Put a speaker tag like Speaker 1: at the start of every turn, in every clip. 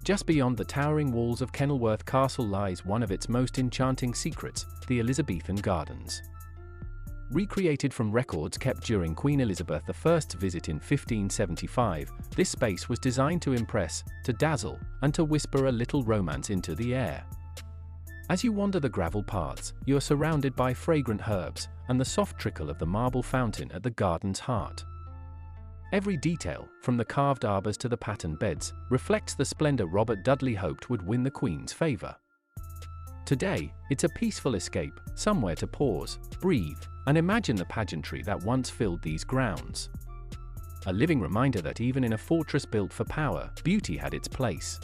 Speaker 1: Just beyond the towering walls of Kenilworth Castle lies one of its most enchanting secrets, the Elizabethan Gardens. Recreated from records kept during Queen Elizabeth I's visit in 1575, this space was designed to impress, to dazzle, and to whisper a little romance into the air. As you wander the gravel paths, you are surrounded by fragrant herbs and the soft trickle of the marble fountain at the garden's heart. Every detail, from the carved arbors to the patterned beds, reflects the splendor Robert Dudley hoped would win the Queen's favor. Today, it's a peaceful escape, somewhere to pause, breathe, and imagine the pageantry that once filled these grounds. A living reminder that even in a fortress built for power, beauty had its place.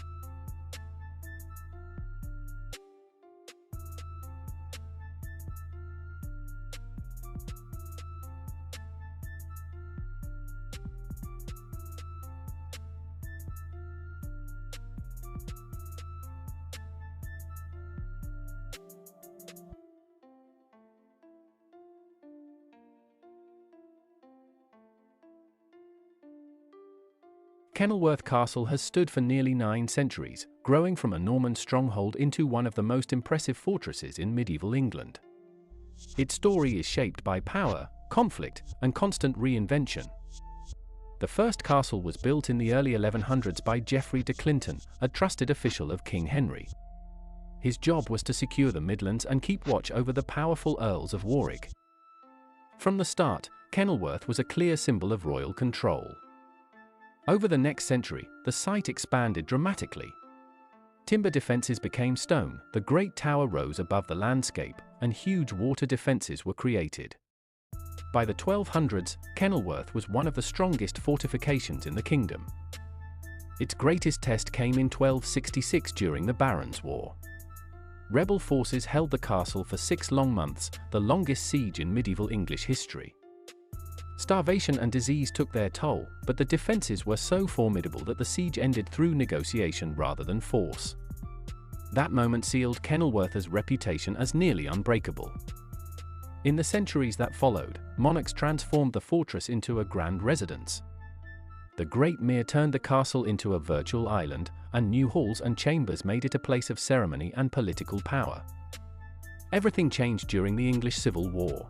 Speaker 1: Kenilworth Castle has stood for nearly 9 centuries, growing from a Norman stronghold into one of the most impressive fortresses in medieval England. Its story is shaped by power, conflict, and constant reinvention. The first castle was built in the early 1100s by Geoffrey de Clinton, a trusted official of King Henry. His job was to secure the Midlands and keep watch over the powerful Earls of Warwick. From the start, Kenilworth was a clear symbol of royal control. Over the next century, the site expanded dramatically. Timber defenses became stone, the great tower rose above the landscape, and huge water defenses were created. By the 1200s, Kenilworth was one of the strongest fortifications in the kingdom. Its greatest test came in 1266 during the Barons' War. Rebel forces held the castle for 6 long months, the longest siege in medieval English history. Starvation and disease took their toll, but the defenses were so formidable that the siege ended through negotiation rather than force. That moment sealed Kenilworth's reputation as nearly unbreakable. In the centuries that followed, monarchs transformed the fortress into a grand residence. The Great Mere turned the castle into a virtual island, and new halls and chambers made it a place of ceremony and political power. Everything changed during the English Civil War.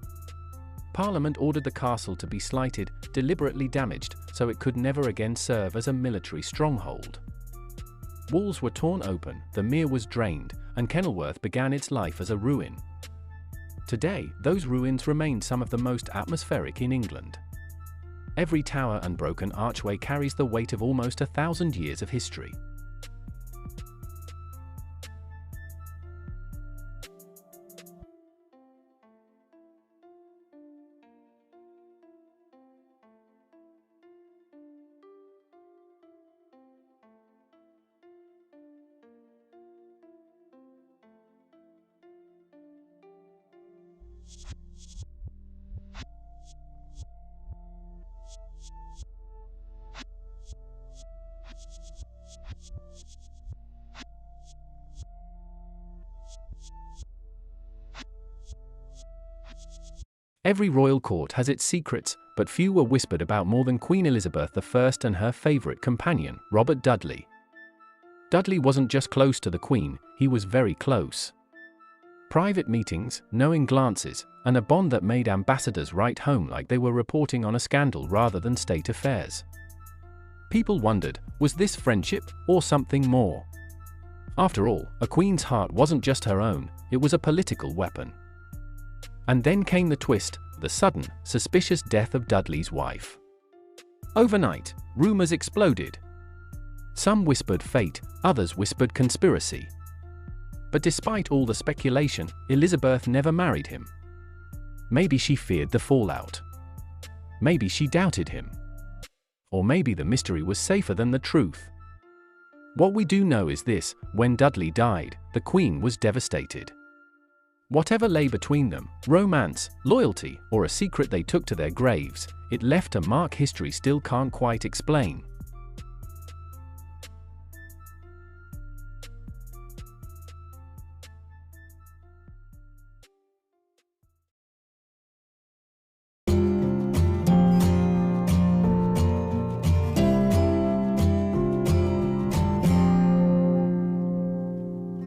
Speaker 1: Parliament ordered the castle to be slighted, deliberately damaged, so it could never again serve as a military stronghold. Walls were torn open, the mere was drained, and Kenilworth began its life as a ruin. Today, those ruins remain some of the most atmospheric in England. Every tower and broken archway carries the weight of almost 1,000 years of history. Every royal court has its secrets, but few were whispered about more than Queen Elizabeth I and her favorite companion, Robert Dudley. Dudley wasn't just close to the Queen, he was very close. Private meetings, knowing glances, and a bond that made ambassadors write home like they were reporting on a scandal rather than state affairs. People wondered, was this friendship, or something more? After all, a queen's heart wasn't just her own, it was a political weapon. And then came the twist, the sudden, suspicious death of Dudley's wife. Overnight, rumors exploded. Some whispered fate, others whispered conspiracy. But despite all the speculation, Elizabeth never married him. Maybe she feared the fallout. Maybe she doubted him. Or maybe the mystery was safer than the truth. What we do know is this: when Dudley died, the Queen was devastated. Whatever lay between them, romance, loyalty, or a secret they took to their graves, it left a mark history still can't quite explain.